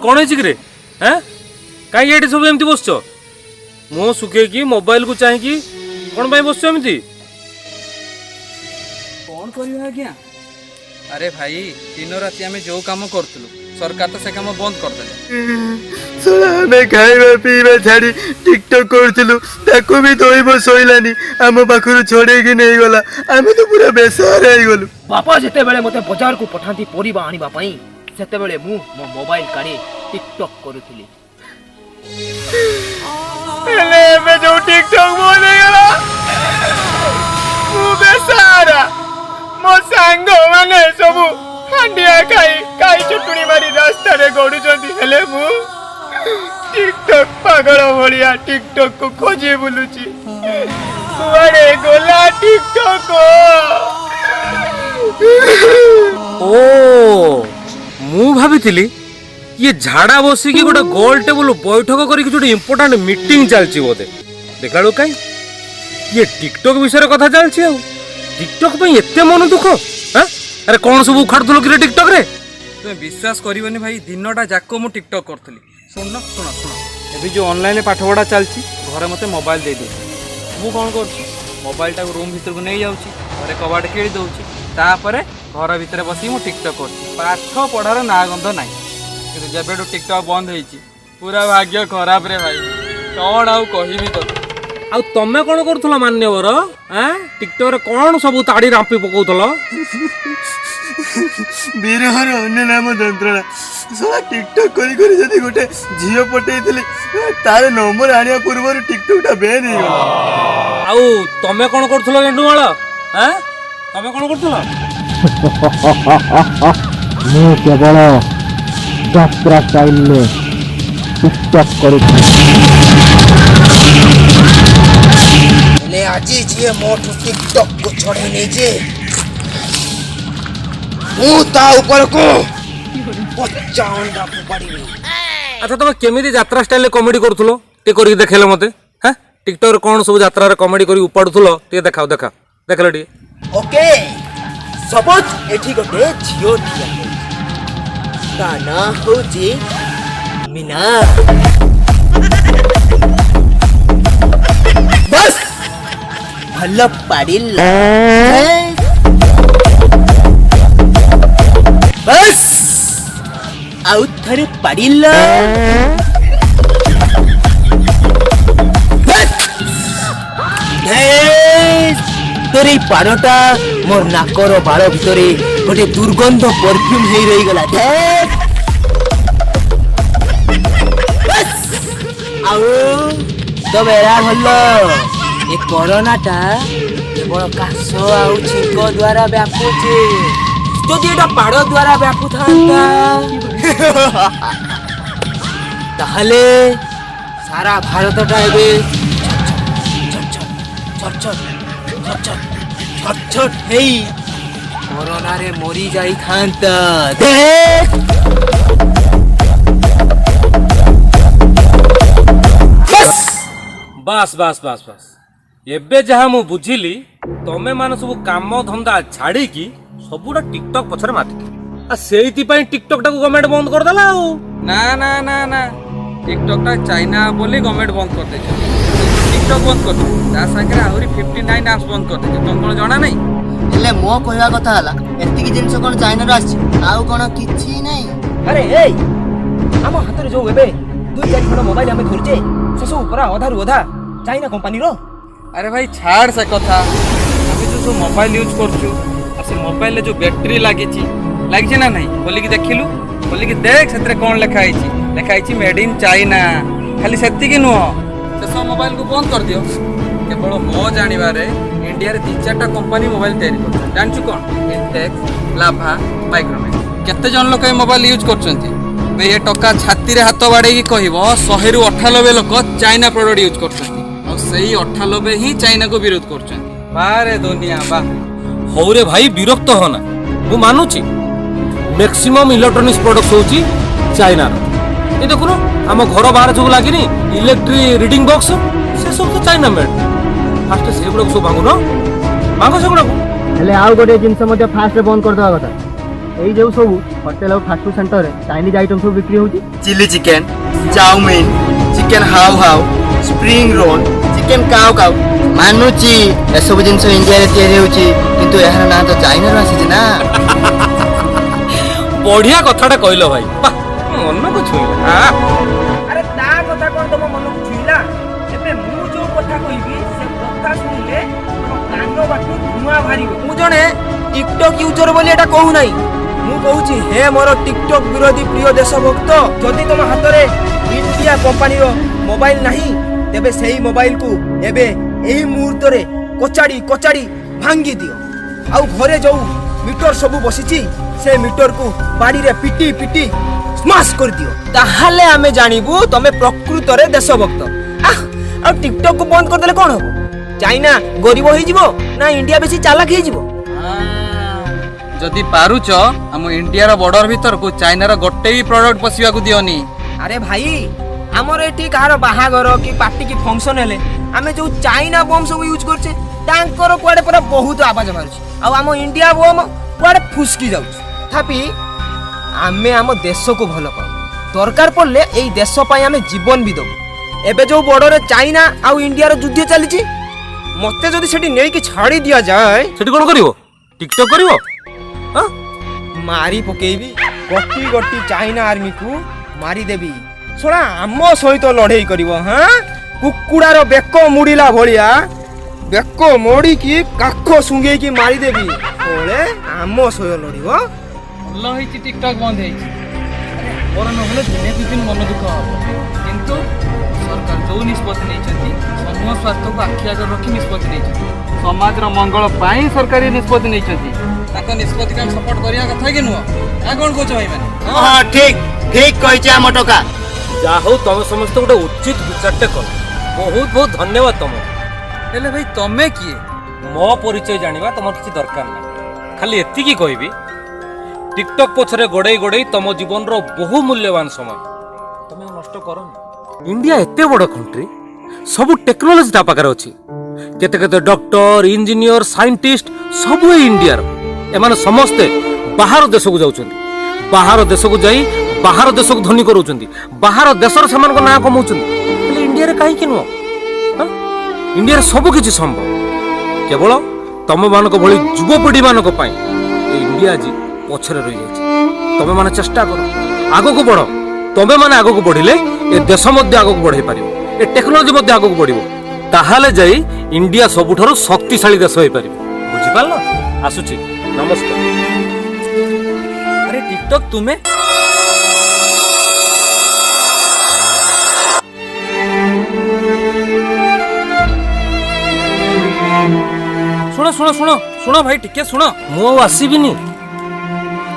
कौन है रे हैं कहीं ये सब एमती बसछ मुह सुखेकी मोबाइल को चाहिए कौन भाई बसछ एमती कौन करियो आज्ञा अरे भाई दिन राति आम जो काम करूँ सरकार तो से काम बंद करदेले खाଇବା ପିଇବା ଛାଡି ଟିକଟକ୍ କରୁଥିଲୁ ତାକୁ ବି ଦୋଇବ ଶୋଇଲାନି ଆମ ପାଖରୁ ଛଡେଇକି ନେଇଗଲା ଆମେ ତ ପୁରା ବେସହାରା ହେଇଗଲୁ। ବାପା ଯେତେବେଳେ ମୋତେ ବଜାରକୁ ପଠାନ୍ତି ପରିବା ଆଣିବା ପାଇଁ ସେତେବେଳେ ମୁଁ ମୋ ମୋବାଇଲ କାଢି ଟିକଟକ୍ କରୁଥିଲି। ହେଲେ ଏବେ ଯୋଉ ଟିକଟକ୍ ବନ୍ଦ ହେଇଗଲା ମୁଁ ବେସହାରା ମୋ ସାଙ୍ଗମାନେ ସବୁ ହାଣ୍ଡିଆ ଖାଇ କାଇ ଚୁଟୁଣି ମାରି ରାସ୍ତାରେ ଗଡୁଛନ୍ତି ହେଲେ ମୁଁ टिकटॉक पागल भलिया टिकटॉक को खोजे बुलुची कुआड़े गोला टिकटॉक ओ मु भाबिथिली ये झाड़ा बसी की गोटे गोल टेबल बैठक करी गोटे इंपोर्टेंट मीटिंग चलची बोधे देखा कहीं ये टिकटॉक विषय कथा चलची आ टिकटॉक पे एते मन दुख हां अरे कौन सब उखाड़थलो कि टिकटॉक रे तुम विश्वास करिवनी भाई दिनटा जाको मु टिकटॉक करथली सुन सुन सुन अभी जो ऑनलाइन पाठ पढ़ा चलती घरे मते मोबाइल दे दे मु कौन करछि मोबाइल टा रूम भीतर को नहीं जाउछि घरे कबाड़ केड़ी दउछि तापरे घर भीतर बसी मु टिकटॉक करछि पाठ पढ़ार ना गंध नाही कि जेबेडू टिकटॉक बंद होईछि पूरा भाग्य खराब रे भाई कौन आउ कहिबी तो आ तमे कौन करथलो मान्यवर हैं टिकटॉक रे कौन सब ताड़ी रांपी पकौथलो बिरहर अन्य नाम दंत्रणा साला टिकटॉक करी करी जदी गोटे झियो पटेइथिली तारे नंबर आनिया पूर्व टिकटॉक टा बैन हो गला आउ तमे कौन करथलो गेंडुमाळ हैं तमे कौन करथलो मैं केवल यात्रा स्टाइल में टिकटॉक करूँ ले आजी जी मोठ टिकटॉक को छोड़े नहीं जे ମୁଁ ତା ଉପରକୁ 55 ଟା ପଡ଼ିବି। अच्छा तुम केमिति यात्रा स्टाइल कॉमेडी करथलो टे करी देखेले मते हैं टिकटॉक रे कोन सब यात्रा रे कॉमेडी करी उपाडथलो टे देखाओ देखा देखले टे ओके सपोज एठी गोटे झियो ठिया ता ना होची मीना बस भल्ल पाडिल बस आउ थरे पाडिल तोरी पानटा मोर नाकर बाल भितरे गोटे दुर्गंध परफ्यूम हे रही गला आउ तो बेरा भल्ल ए कोरोनाटा केवल काश आउ छिंक द्वारा व्यापुचे যদি এটা পাড় দ্বারা ব্যাপু থাকতা তাহলে সারা ভারতটা এবে ছটছট হেই করোনারে মরি যাই থাকতা बास बास बास बास एबे जहा मु बुझिली तमे माने सब काम धंदा छाड़ी की सबुरा टिकटॉक पछरे माथि आ सेहिति पई टिकटॉक टाको गवर्नमेंट बंद कर देला हो ना ना ना ना टिकटॉक टा चाइना बोली गवर्नमेंट बंद कर दे टिकटॉक बंद कर ता संगे आहुरी 59 ऐप्स बंद कर दे तुम कोन जाना नहीं हेले मो कहवा कथा हला एति की जिंस कोन चाइना रो आछि आउ कोन किछि नहीं अरे ए हम हाथ रे जो एबे 2-4 खंड मोबाइल हमें धरजे से सब पूरा आधा रु आधा चाइना कंपनी रो अरे भाई छाड़ से कथा अभी जो मोबाइल यूज करछु से मोबाइल जो बैटरी लागी ना नहीं बोली कि देखिलु बोली कि देख से कौन लिखाई मेड इन चाइना खाली सेति की नुह से सब मोबाइल को बंद कर दियो केवल मो जानिबारे इंडिया रे 2-4 कंपनी मोबाइल तैयारी कर जानछु कोन इंटेक्स लाभा माइक्रोमैक्स केते जन लोक ए मोबाइल यूज करछंती बे ये टका छाती रे हाथ बाडे की कहबो 100 रु 98 लोक चाइना प्रोडक्ट यूज करछंती और सही 98 ही चाइना को विरोध करछंती बारे दुनिया बा हौरे भाई विरक्त होना मु मानुची मैक्सिमम इलेक्ट्रॉनिक्स प्रोडक्ट्स होची चाइना ये देखुनो आम घर बाहर सब लागिनी इलेक्ट्रिक रीडिंग बॉक्स से सब तो चाइना मेड फास्ट से गुडा सब भांगुनो भांगो से गुडा हेले आउ गोटे जिंस मते फास्ट बंद कर दवा कथा ଏଇ ଯୋଉ ସବୁ ହୋଟେଲ ଆଉ ଫାଷ୍ଟଫୁଡ ସେଣ୍ଟରରେ ଚାଇନିଜ ଆଇଟମ ସବୁ ବିକ୍ରି ହଉଛି। ଚିଲି ଚିକେନ, ଚାଉମିନ, ଚିକେନ ହାଉ ହାଉ, ସ୍ପ୍ରିଙ୍ଗ ରୋଲ, ଚିକେନ କାଉ କାଉ। ମାନୁଛି ଏସବୁ ଜିନିଷ ଇଣ୍ଡିଆରେ ତିଆରି ହେଉଛି, କିନ୍ତୁ ଏହାର ନାଁ ତ ଚାଇନାରୁ ଆସିଛି ନା। ବଢିଆ କଥାଟା କହିଲ ଭାଇ, ବାଃ, ମନକୁ ଛୁଇଁଲା। ଆରେ ତା କଥା କଣ ତମ ମନକୁ ଛୁଇଁଲା? ଏବେ ମୁଁ ଯୋଉ କଥା କହିବି ସେ କଥା ଶୁଣିଲେ ତମ କାନ ବାଟୁ ଧୂଆଁ ବାହାରିବ। ମୁଁ ଜଣେ ଟିକଟକ୍ ୟୁଜର ବୋଲି ଏଟା କହୁ ନାହିଁ। ମୁଁ କହୁଛି ହେ ମୋର ଟିକଟକ୍ ବିରୋଧୀ ପ୍ରିୟ ଦେଶଭକ୍ତ, ଯଦି ତମ ହାତରେ ଇଣ୍ଡିଆ କମ୍ପାନୀର ମୋବାଇଲ ନାହିଁ ତେବେ ସେଇ ମୋବାଇଲକୁ ଏବେ ଏହି ମୁହୂର୍ତ୍ତରେ କଚାଡ଼ି କଚାଡ଼ି ଭାଙ୍ଗି ଦିଅ। ଆଉ ଘରେ ଯୋଉ ମିଟର ସବୁ ବସିଛି ସେ ମିଟରକୁ ବାଡ଼ିରେ ପିଟି ପିଟି ସ୍ମାସ କରିଦିଅ। ତାହେଲେ ଆମେ ଜାଣିବୁ ତମେ ପ୍ରକୃତରେ ଦେଶଭକ୍ତ। ଆଉ ଟିକଟକ୍ କୁ ବନ୍ଦ କରିଦେଲେ କଣ ହବ? ଚାଇନା ଗରିବ ହେଇଯିବ ନା ଇଣ୍ଡିଆ ବେଶୀ ଚାଲାକ ହେଇଯିବ? ଯଦି ପାରୁଛ ଆମ ଇଣ୍ଡିଆର ବର୍ଡର ଭିତରକୁ ଚାଇନାର ଗୋଟେ ବି ପ୍ରଡକ୍ଟ ପଶିବାକୁ ଦିଅନି। ଆରେ ଭାଇ ଆମର ଏଠି କାହାର ବାହାଘର କି ପାର୍ଟି କି ଫଙ୍କସନ ହେଲେ ଆମେ ଯୋଉ ଚାଇନା ବମ୍ ସବୁ ୟୁଜ କରୁଛେ ତାଙ୍କର କୁଆଡେ ପୁରା ବହୁତ ଆବାଜ ବାହାରୁଛି, ଆଉ ଆମ ଇଣ୍ଡିଆ ବମ୍ କୁଆଡେ ଫୁସକି ଯାଉଛି। ତଥାପି ଆମେ ଆମ ଦେଶକୁ ଭଲ ପାଉ, ଦରକାର ପଡ଼ିଲେ ଏଇ ଦେଶ ପାଇଁ ଆମେ ଜୀବନ ବି ଦବୁ। ଏବେ ଯୋଉ ବର୍ଡରରେ ଚାଇନା ଆଉ ଇଣ୍ଡିଆର ଯୁଦ୍ଧ ଚାଲିଛି, ମତେ ଯଦି ସେଠି ନେଇକି ଛାଡି ଦିଆଯାଏ ସେଠି କଣ କରିବ? ଟିକଟକ୍ କରିବ? ମାରି ପକେଇବି, ଗୋଟି ଗୋଟି ଚାଇନା ଆର୍ମିକୁ ମାରିଦେବି। ଶୁଣା ଆମ ସହିତ ଲଢେଇ କରିବ? କୁକୁଡ଼ାର ବେକ ମୁଡ଼ିଲା ଭଳିଆ ବେକ ମୋଡ଼ିକି କାଖ ଶୁଙ୍ଗେଇକି ମାରିଦେବି। ଓଳେ ଆମ ସହିତ ଲଢିବ? ଭଲ ହେଇଛି ଟିକଟକ୍ ବନ୍ଦ ହେଇଛି। ମୋର ନହେଲେ ଦିନେ ଦୁଇ ଦିନ ମନ ଦୁଃଖ ହବ, କିନ୍ତୁ ସରକାର ଯୋଉ ନିଷ୍ପତ୍ତି ନେଇଛନ୍ତି ସମୂହ ସ୍ୱାର୍ଥକୁ ଆଖି ଆଗରେ ରଖି ନିଷ୍ପତ୍ତି ନେଇଛନ୍ତି। ସମାଜର ମଙ୍ଗଳ ପାଇଁ ସରକାରୀ ନିଷ୍ପତ୍ତି ନେଇଛନ୍ତି, ତାଙ୍କ ନିଷ୍ପତ୍ତିକୁ ଆମେ ସପୋର୍ଟ କରିବା କଥା କି ନୁହଁ? ନା କଣ କହୁଛ ଭାଇମାନେ? ହଁ ଠିକ ଠିକ କହିছে ଆମ ଟୋକା। ଯାହା ହଉ ତମେ ସମସ୍ତେ ଗୋଟେ ଉଚିତ ବିଚାରଟେ କଲ, ବହୁତ ବହୁତ ଧନ୍ୟବାଦ ତମ। ହେଲେ ଭାଇ ତମେ କିଏ? ମୋ ପରିଚୟ ଜାଣିବା ତମର କିଛି ଦରକାର ନାହିଁ, ଖାଲି ଏତିକି କହିବି ଟିକଟକ୍ ପଛରେ ଗୋଡ଼େଇ ଗୋଡ଼େଇ ତମ ଜୀବନର ବହୁ ମୂଲ୍ୟବାନ ସମୟ ତମେ ନଷ୍ଟ କରନି। ଇଣ୍ଡିଆ ଏତେ ବଡ଼ କଣ୍ଟ୍ରି, ସବୁ ଟେକ୍ନୋଲୋଜି ତା ପାଖରେ ଅଛି। କେତେ କେତେ ଡକ୍ଟର, ଇଞ୍ଜିନିୟର, ସାଇଣ୍ଟିଷ୍ଟ ସବୁ ଏଇ ଇଣ୍ଡିଆର। ଏମାନେ ସମସ୍ତେ ବାହାର ଦେଶକୁ ଯାଉଛନ୍ତି, ବାହାର ଦେଶକୁ ଯାଇ ବାହାର ଦେଶକୁ ଧନୀ କରାଉଛନ୍ତି, ବାହାର ଦେଶର ସେମାନଙ୍କ ନାଁ କମାଉଛନ୍ତି। ହେଲେ ଇଣ୍ଡିଆରେ କାହିଁକି ନୁହଁ? ଇଣ୍ଡିଆରେ ସବୁ କିଛି ସମ୍ଭବ, କେବଳ ତମମାନଙ୍କ ଭଳି ଯୁବପିଢ଼ି ମାନଙ୍କ ପାଇଁ ଏ ଇଣ୍ଡିଆ ଆଜି ପଛରେ ରହିଯାଇଛି। ତମେ ମାନେ ଚେଷ୍ଟା କର, ଆଗକୁ ବଢ। ତମେ ମାନେ ଆଗକୁ ବଢିଲେ ଏ ଦେଶ ମଧ୍ୟ ଆଗକୁ ବଢେଇ ପାରିବ, ଏ ଟେକ୍ନୋଲୋଜି ମଧ୍ୟ ଆଗକୁ ବଢିବ। ତାହେଲେ ଯାଇ ଇଣ୍ଡିଆ ସବୁଠାରୁ ଶକ୍ତିଶାଳୀ ଦେଶ ହେଇପାରିବ। ବୁଝିପାରିଲ? ଆସୁଛି, ନମସ୍କାର। ଆରେ ଟିକଟକ୍ ତୁମେ? ଶୁଣ ଶୁଣ ଶୁଣ ଶୁଣ ଭାଇ ଟିକେ ଶୁଣ। ମୁଁ ଆଉ ଆସିବିନି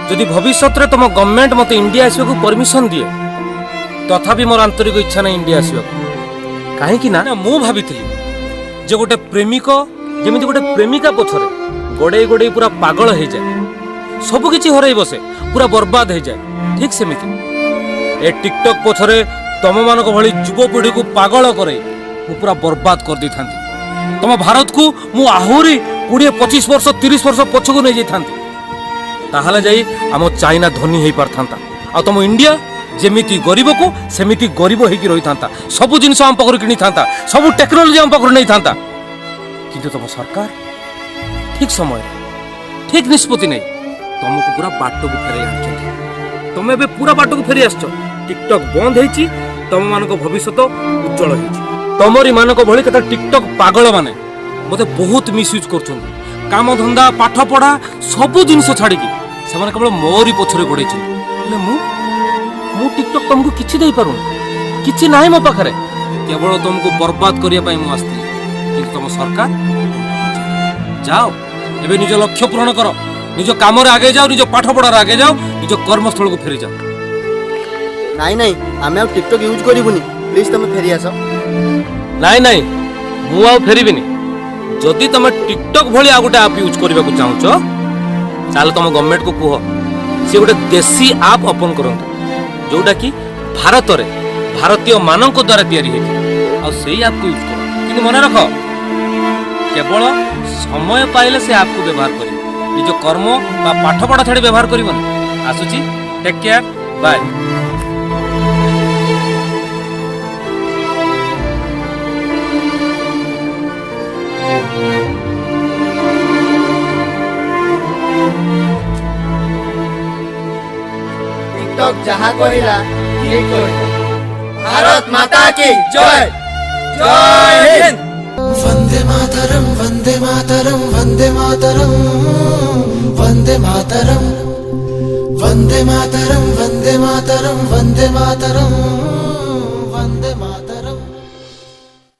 ଯଦି ଭବିଷ୍ୟତରେ ତମ ଗଭର୍ଣ୍ଣମେଣ୍ଟ ମତେ ଇଣ୍ଡିଆ ଆସିବାକୁ ପରମିଶନ ଦିଏ। ତଥାପି ମୋର ଆନ୍ତରିକ ଇଚ୍ଛା ନାହିଁ ଇଣ୍ଡିଆ ଆସିବାକୁ। କାହିଁକି ନା ମୁଁ ଭାବିଥିଲି ଯେ ଗୋଟେ ପ୍ରେମିକ ଯେମିତି ଗୋଟେ ପ୍ରେମିକା ପଛରେ ଗୋଡ଼େଇ ଗୋଡ଼େଇ ପୁରା ପାଗଳ ହେଇଯାଏ, ସବୁ କିଛି ହରେଇ ବସେ, ପୁରା ବର୍ବାଦ ହେଇଯାଏ, ଠିକ୍ ସେମିତି ଏ ଟିକଟକ୍ ପଛରେ ତମମାନଙ୍କ ଭଳି ଯୁବପିଢ଼ିକୁ ପାଗଳ କରେଇ ମୁଁ ପୁରା ବର୍ବାଦ କରିଦେଇଥାନ୍ତି। ତମ ଭାରତକୁ ମୁଁ ଆହୁରି 20-25 ବର୍ଷ 30 ବର୍ଷ ପଛକୁ ନେଇଯାଇଥାନ୍ତି। ତାହେଲେ ଯାଇ ଆମ ଚାଇନା ଧନୀ ହେଇପାରିଥାନ୍ତା, ଆଉ ତମ ଇଣ୍ଡିଆ ଯେମିତି ଗରିବକୁ ସେମିତି ଗରିବ ହେଇକି ରହିଥାନ୍ତା। ସବୁ ଜିନିଷ ଆମ ପାଖରୁ କିଣିଥାନ୍ତା, ସବୁ ଟେକ୍ନୋଲୋଜି ଆମ ପାଖରୁ ନେଇଥାନ୍ତା। କିନ୍ତୁ ତମ ସରକାର ଠିକ୍ ସମୟରେ ଠିକ୍ ନିଷ୍ପତ୍ତି ନେଇ ତମକୁ ପୁରା ବାଟକୁ ଫେରାଇ ଆଣିଛନ୍ତି। ତମେ ଏବେ ପୁରା ବାଟକୁ ଫେରି ଆସିଛ। ଟିକଟକ୍ ବନ୍ଦ ହେଇଛି, ତମମାନଙ୍କ ଭବିଷ୍ୟତ ଉଜ୍ଜଳ ହେଇଛି। ତମରି ମାନଙ୍କ ଭଳି କେତେ ଟିକଟକ୍ ପାଗଳ ମାନେ ମୋତେ ବହୁତ ମିସୟୁଜ୍ କରୁଛନ୍ତି। କାମ ଧନ୍ଦା, ପାଠ ପଢ଼ା ସବୁ ଜିନିଷ ଛାଡ଼ିକି ସେମାନେ କେବଳ ମୋରି ପଛରେ ଗୋଡ଼େଇଛନ୍ତି। ହେଲେ ମୁଁ ଟିକଟକ୍ ତମକୁ କିଛି ଦେଇପାରୁନି, କିଛି ନାହିଁ ମୋ ପାଖରେ, କେବଳ ତମକୁ ବର୍ବାଦ କରିବା ପାଇଁ ମୁଁ ଆସିଥିଲି। କିନ୍ତୁ ତମ ସରକାର ଯାଅ, ଏବେ ନିଜ ଲକ୍ଷ୍ୟ ପୂରଣ କର, ନିଜ କାମରେ ଆଗେଇ ଯାଅ, ନିଜ ପାଠ ପଢ଼ାରେ ଆଗେଇ ଯାଅ, ନିଜ କର୍ମସ୍ଥଳକୁ ଫେରିଯାଅ। ନାଇଁ ନାଇଁ ଆମେ ଆଉ ଟିକଟକ୍ ୟୁଜ୍ କରିବୁନି, ପ୍ଲିଜ୍ ତମେ ଫେରି ଆସ। ନାଇଁ ମୁଁ ଆଉ ଫେରିବିନି। ଯଦି ତମେ ଟିକଟକ୍ ଭଳି ଆଉ ଗୋଟେ ଆପ୍ ୟୁଜ୍ କରିବାକୁ ଚାହୁଁଛ ତାହେଲେ ତମ ଗଭର୍ଣ୍ଣମେଣ୍ଟକୁ କୁହ ସେ ଗୋଟେ ଦେଶୀ ଆପ୍ ଓପନ୍ କରନ୍ତୁ, ଯୋଉଟାକି ଭାରତରେ ଭାରତୀୟ ମାନଙ୍କ ଦ୍ୱାରା ତିଆରି ହେଇଛି, ଆଉ ସେଇ ଆପ୍କୁ ୟୁଜ୍ କର। କିନ୍ତୁ ମନେ ରଖ, କେବଳ ସମୟ ପାଇଲେ ସେ ଆପ୍କୁ ବ୍ୟବହାର କରିବ, ନିଜ କର୍ମ ବା ପାଠପଢ଼ା ଛାଡ଼ି ବ୍ୟବହାର କରିବନି। ଆସୁଛି ଟେକ୍ କେୟାର ବାଏ। টিকটক যাহা কহিলা ঠিক কহিলা। ভারত মাতা কি জয়, জয় হিন্দ। वन्दे मातरं वन्दे मातरं वन्दे मातरं वन्दे मातरं वन्दे मातरं वन्दे मातरं वन्दे मातरं